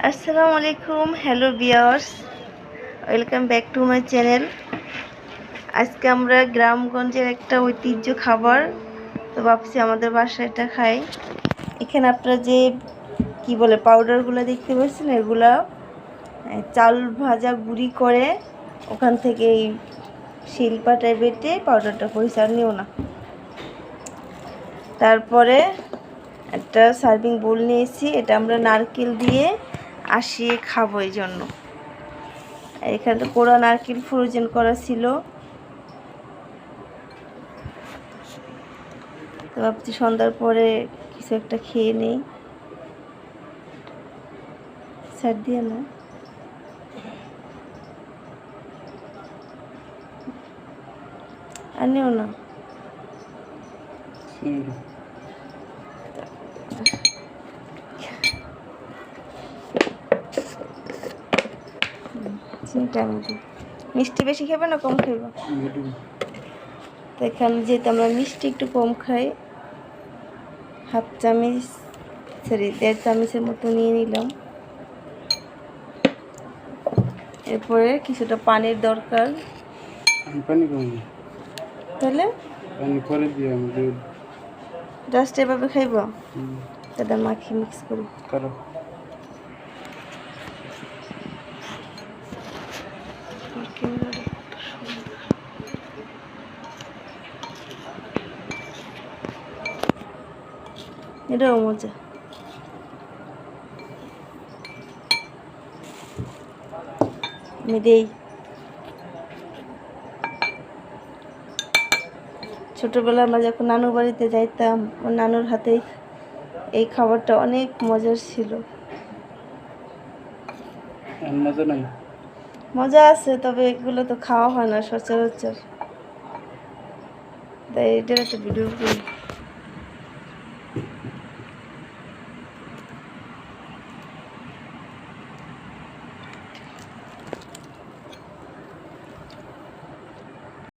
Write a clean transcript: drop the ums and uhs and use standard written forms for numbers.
আসসালামু আলাইকুম, hello viewers, welcome back to my channel. আজকে আমরা গ্রামগঞ্জের একটা ঐতিহ্য খাবার, তো ভাবছি আমাদের বাসায় এটা খাই। এখানে আপনারা যে কি বলে পাউডারগুলো দেখতে পাচ্ছেন, এগুলা চাল ভাজা গুঁড়ি করে ওখান থেকে এই শিলপাটায় বেটে পাউডারটা করেছে, আর নিও না। তারপরে একটা সার্ভিং বোল নিয়েছি, এটা আমরা নারকেল দিয়ে আসিয়ে খাবো। এই জন্য এখানে পোড়া নারকেল ফ্রোজেন করা ছিল। তো ভাবছি সন্ধ্যার পরে কিছু একটা খেয়ে নেই। স্যার দিয়ে না, আর নিও না। মিষ্টি বেশি খাবে না কম খাইব? তো এখানে যেহেতু আমরা মিষ্টি একটু কম খাই, হাফ চামচ 1.5 চামচের মতো নিয়ে নিলাম। এরপরে কিছুটা পানির দরকার। তাহলে জাস্ট এভাবে খাইব, তাহলে মাখি মিক্স করি। এটাও মজা। আমি দেই। ছোটবেলায় আমরা যখন নানুর বাড়িতে যাইতাম, আমার নানুর হাতে এই খাবারটা অনেক মজার ছিল। মজা নাই? মজা আছে, তবে এগুলো তো খাওয়া হয় না সচরাচর, তাই এটার একটা ভিডিও করি।